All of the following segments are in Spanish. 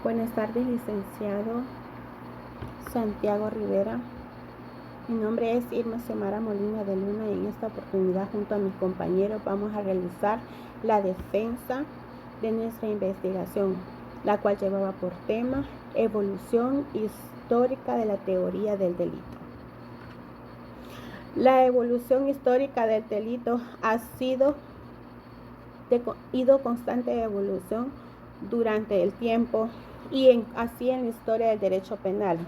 Buenas tardes, licenciado Santiago Rivera. Mi nombre es Irma Xiomara Molina de Luna y en esta oportunidad junto a mis compañeros vamos a realizar la defensa de nuestra investigación, la cual llevaba por tema evolución histórica de la teoría del delito. La evolución histórica del delito ha ido constante evolución durante el tiempo y así en la historia del derecho penal.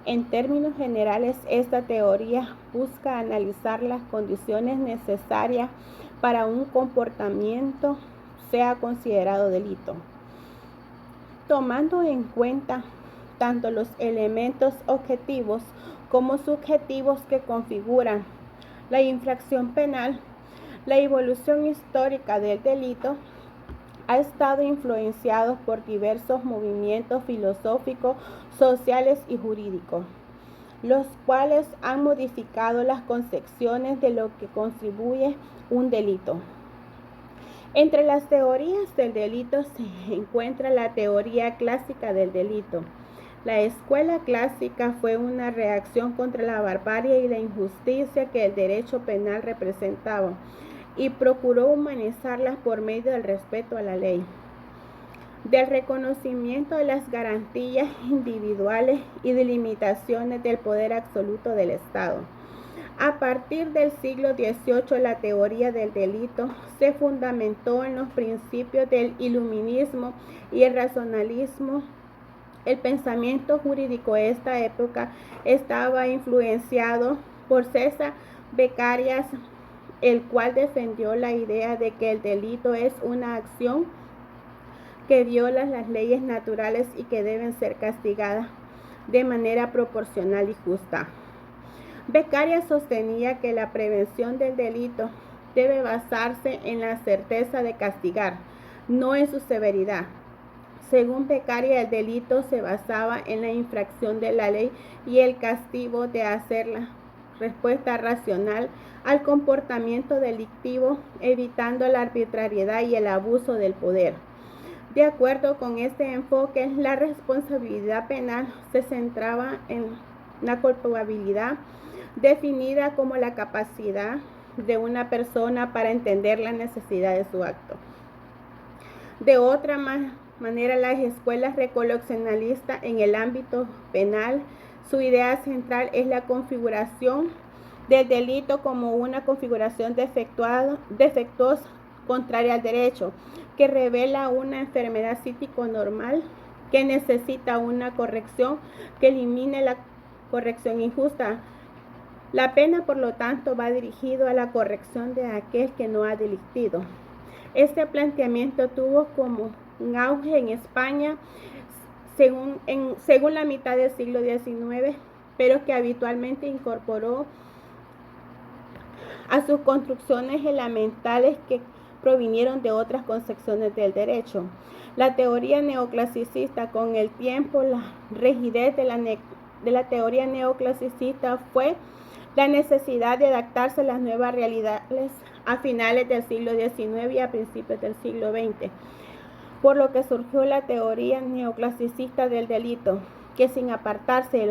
En términos generales, esta teoría busca analizar las condiciones necesarias para un comportamiento sea considerado delito, tomando en cuenta tanto los elementos objetivos como subjetivos que configuran la infracción penal. La evolución histórica del delito ha estado influenciado por diversos movimientos filosóficos, sociales y jurídicos, los cuales han modificado las concepciones de lo que constituye un delito. Entre las teorías del delito se encuentra la teoría clásica del delito. La escuela clásica fue una reacción contra la barbarie y la injusticia que el derecho penal representaba y procuró humanizarlas por medio del respeto a la ley, del reconocimiento de las garantías individuales y de limitaciones del poder absoluto del Estado. A partir del siglo XVIII, la teoría del delito se fundamentó en los principios del iluminismo y el racionalismo. El pensamiento jurídico de esta época estaba influenciado por César Beccaria, el cual defendió la idea de que el delito es una acción que viola las leyes naturales y que deben ser castigadas de manera proporcional y justa. Beccaria sostenía que la prevención del delito debe basarse en la certeza de castigar, no en su severidad. Según Beccaria, el delito se basaba en la infracción de la ley y el castigo de hacer la respuesta racional al comportamiento delictivo, evitando la arbitrariedad y el abuso del poder. De acuerdo con este enfoque, la responsabilidad penal se centraba en la culpabilidad, definida como la capacidad de una persona para entender la necesidad de su acto. De otra manera, las escuelas revolucionalistas en el ámbito penal, su idea central es la configuración del delito como una configuración defectuosa, contraria al derecho, que revela una enfermedad psiconormal que necesita una corrección que elimine la corrección injusta. La pena, por lo tanto, va dirigido a la corrección de aquel que no ha delictido. Este planteamiento tuvo como un auge en España según la mitad del siglo XIX, pero que habitualmente incorporó a sus construcciones elementales que provinieron de otras concepciones del derecho. La teoría neoclasicista, con el tiempo, la rigidez de la teoría neoclasicista fue la necesidad de adaptarse a las nuevas realidades a finales del siglo XIX y a principios del siglo XX, por lo que surgió la teoría neoclasicista del delito, que sin apartarse de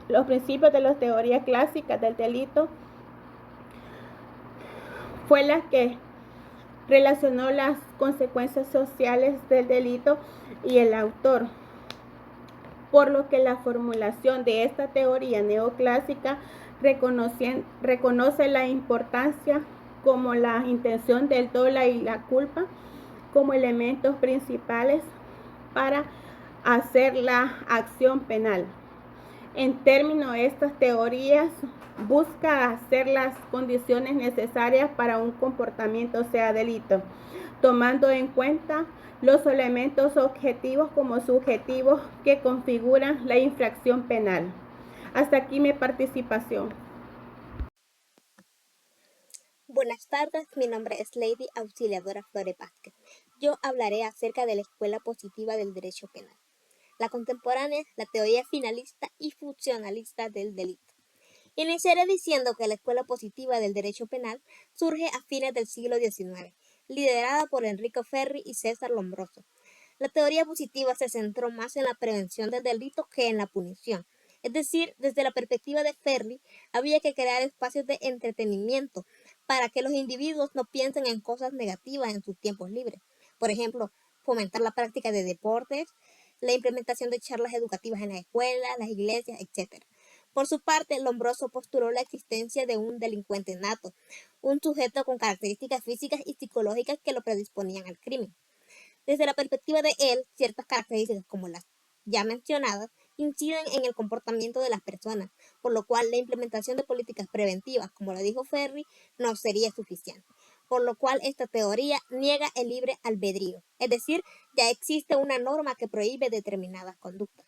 los principios de las teorías clásicas del delito, fue la que relacionó las consecuencias sociales del delito y el autor, por lo que la formulación de esta teoría neoclásica reconoce la importancia como la intención del dolo y la culpa como elementos principales para hacer la acción penal. En términos, estas teorías buscan hacer las condiciones necesarias para un comportamiento sea delito, tomando en cuenta los elementos objetivos como subjetivos que configuran la infracción penal. Hasta aquí mi participación. Buenas tardes, mi nombre es Lady Auxiliadora Flore Vázquez. Yo hablaré acerca de la escuela positiva del derecho penal, la contemporánea, la teoría finalista y funcionalista del delito. Iniciaré diciendo que la escuela positiva del derecho penal surge a fines del siglo XIX, liderada por Enrico Ferri y César Lombroso. La teoría positiva se centró más en la prevención del delito que en la punición. Es decir, desde la perspectiva de Ferri, había que crear espacios de entretenimiento para que los individuos no piensen en cosas negativas en sus tiempos libres. Por ejemplo, fomentar la práctica de deportes, la implementación de charlas educativas en las escuelas, las iglesias, etc. Por su parte, Lombroso postuló la existencia de un delincuente nato, un sujeto con características físicas y psicológicas que lo predisponían al crimen. Desde la perspectiva de él, ciertas características como las ya mencionadas inciden en el comportamiento de las personas, por lo cual la implementación de políticas preventivas, como lo dijo Ferri, no sería suficiente. Por lo cual esta teoría niega el libre albedrío, es decir, ya existe una norma que prohíbe determinadas conductas.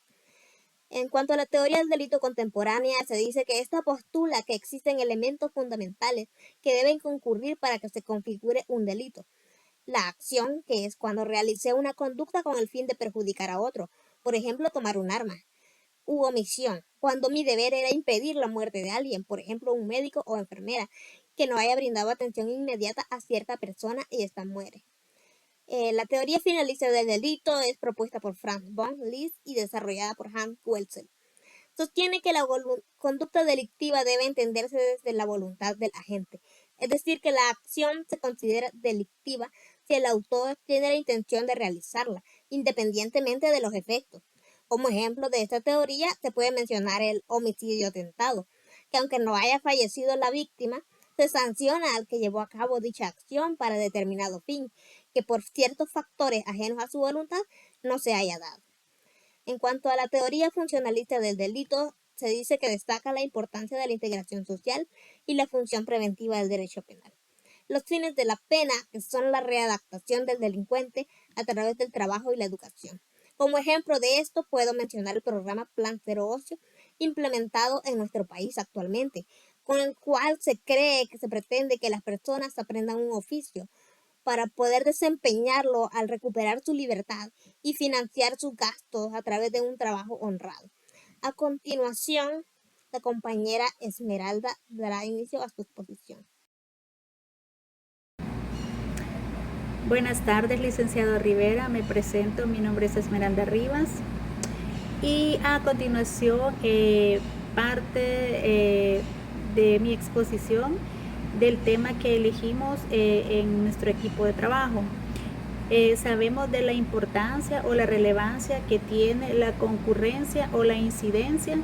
En cuanto a la teoría del delito contemporánea, se dice que esta postula que existen elementos fundamentales que deben concurrir para que se configure un delito. La acción, que es cuando realicé una conducta con el fin de perjudicar a otro, por ejemplo, tomar un arma. U omisión, cuando mi deber era impedir la muerte de alguien, por ejemplo, un médico o enfermera, que no haya brindado atención inmediata a cierta persona y ésta muere. La teoría finalista del delito es propuesta por Franz von Liszt y desarrollada por Hans Welzel. Sostiene que la conducta delictiva debe entenderse desde la voluntad del agente, es decir, que la acción se considera delictiva si el autor tiene la intención de realizarla, independientemente de los efectos. Como ejemplo de esta teoría se puede mencionar el homicidio tentado, que aunque no haya fallecido la víctima, se sanciona al que llevó a cabo dicha acción para determinado fin, que por ciertos factores ajenos a su voluntad no se haya dado. En cuanto a la teoría funcionalista del delito, se dice que destaca la importancia de la integración social y la función preventiva del derecho penal. Los fines de la pena, que son la readaptación del delincuente a través del trabajo y la educación. Como ejemplo de esto, puedo mencionar el programa Plan Cero Ocio, implementado en nuestro país actualmente, con el cual se cree que se pretende que las personas aprendan un oficio para poder desempeñarlo al recuperar su libertad y financiar sus gastos a través de un trabajo honrado. A continuación, la compañera Esmeralda dará inicio a su exposición. Buenas tardes, licenciado Rivera. Me presento, mi nombre es Esmeralda Rivas y a continuación parte de mi exposición del tema que elegimos en nuestro equipo de trabajo. Sabemos de la importancia o la relevancia que tiene la concurrencia o la incidencia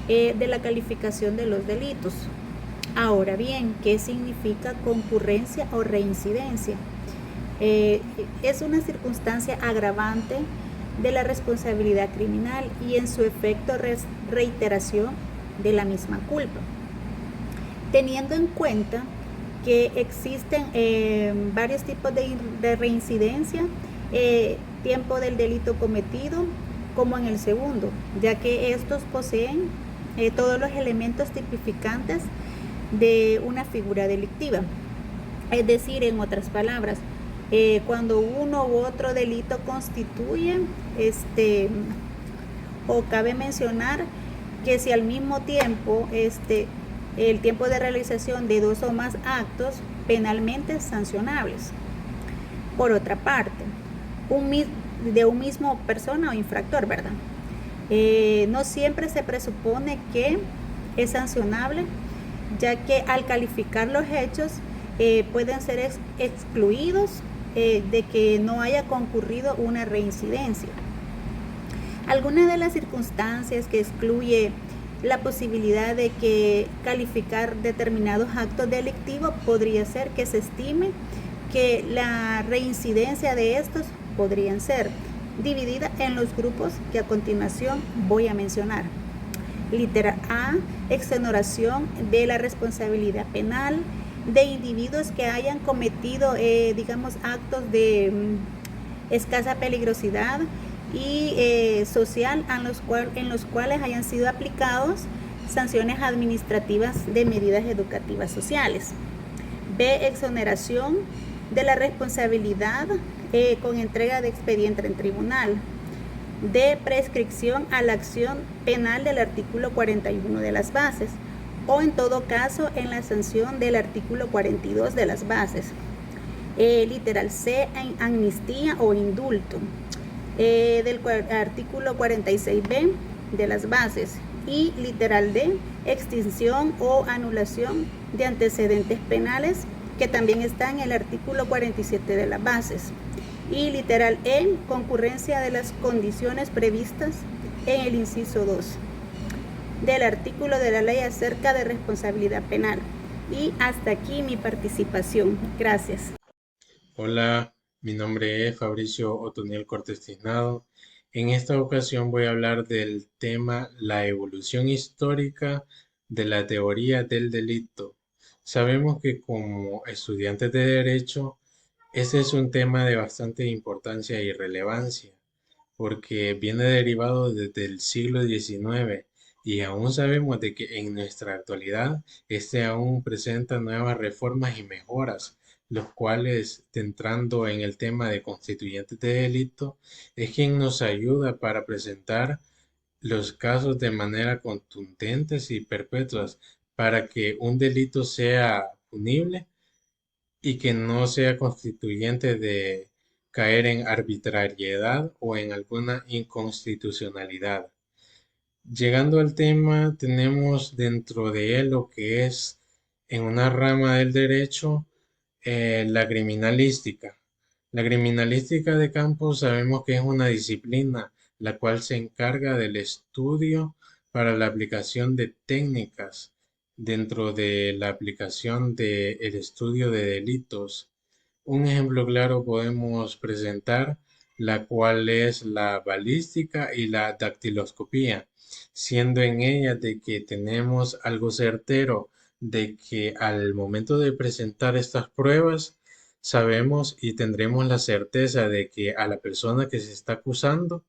de la calificación de los delitos. Ahora bien, ¿qué significa concurrencia o reincidencia? Es una circunstancia agravante de la responsabilidad criminal y en su efecto reiteración de la misma culpa. Teniendo en cuenta que existen varios tipos de reincidencia, tiempo del delito cometido como en el segundo, ya que estos poseen todos los elementos tipificantes de una figura delictiva. Es decir, en otras palabras, cuando uno u otro delito constituye, o cabe mencionar que si al mismo tiempo el tiempo de realización de dos o más actos penalmente sancionables. Por otra parte, de un mismo persona o infractor, ¿verdad? No siempre se presupone que es sancionable, ya que al calificar los hechos pueden ser excluidos de que no haya concurrido una reincidencia. Algunas de las circunstancias que excluye la posibilidad de que calificar determinados actos delictivos podría ser que se estime que la reincidencia de estos podrían ser dividida en los grupos que a continuación voy a mencionar. Litera A, exoneración de la responsabilidad penal de individuos que hayan cometido, actos de escasa peligrosidad y social en los cuales hayan sido aplicados sanciones administrativas de medidas educativas sociales. B, exoneración de la responsabilidad con entrega de expediente en tribunal. D, prescripción a la acción penal del artículo 41 de las bases, o en todo caso en la sanción del artículo 42 de las bases. Literal C, amnistía o indulto. artículo 46b de las bases, y literal D, extinción o anulación de antecedentes penales, que también está en el artículo 47 de las bases, y literal E, concurrencia de las condiciones previstas en el inciso 2 del artículo de la ley acerca de responsabilidad penal. Y hasta aquí mi participación. Gracias. Hola, mi nombre es Fabricio Otoniel Cortés Tiznado. En esta ocasión voy a hablar del tema la evolución histórica de la teoría del delito. Sabemos que como estudiantes de derecho, este es un tema de bastante importancia y relevancia, porque viene derivado desde el siglo XIX y aún sabemos de que en nuestra actualidad este aún presenta nuevas reformas y mejoras, los cuales, entrando en el tema de constituyentes de delito, es quien nos ayuda para presentar los casos de manera contundentes y perpetuas para que un delito sea punible y que no sea constituyente de caer en arbitrariedad o en alguna inconstitucionalidad. Llegando al tema, tenemos dentro de él lo que es en una rama del derecho la criminalística. La criminalística de campo sabemos que es una disciplina la cual se encarga del estudio para la aplicación de técnicas dentro de la aplicación del estudio de delitos. Un ejemplo claro podemos presentar, la cual es la balística y la dactiloscopía, siendo en ella de que tenemos algo certero de que al momento de presentar estas pruebas sabemos y tendremos la certeza de que a la persona que se está acusando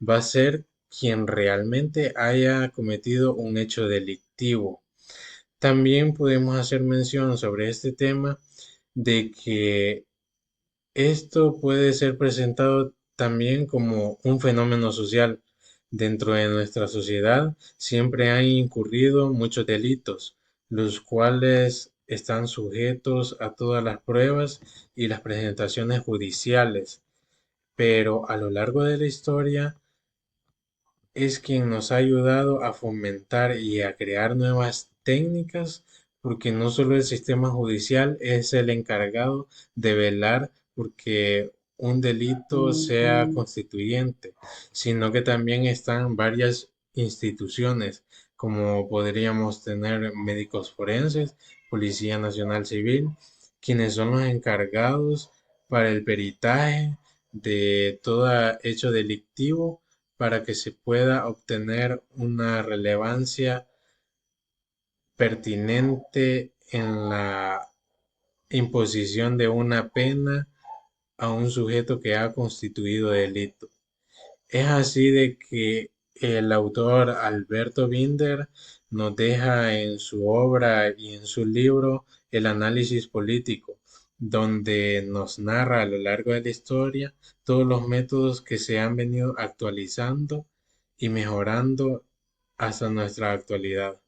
va a ser quien realmente haya cometido un hecho delictivo. También podemos hacer mención sobre este tema de que esto puede ser presentado también como un fenómeno social. Dentro de nuestra sociedad siempre han incurrido muchos delitos, los cuales están sujetos a todas las pruebas y las presentaciones judiciales, pero a lo largo de la historia es quien nos ha ayudado a fomentar y a crear nuevas técnicas, porque no solo el sistema judicial es el encargado de velar porque un delito sea constituyente, sino que también están varias instituciones, como podríamos tener médicos forenses, Policía Nacional Civil, quienes son los encargados para el peritaje de todo hecho delictivo para que se pueda obtener una relevancia pertinente en la imposición de una pena a un sujeto que ha constituido delito. Es así de que el autor Alberto Binder nos deja en su obra y en su libro el análisis político, donde nos narra a lo largo de la historia todos los métodos que se han venido actualizando y mejorando hasta nuestra actualidad.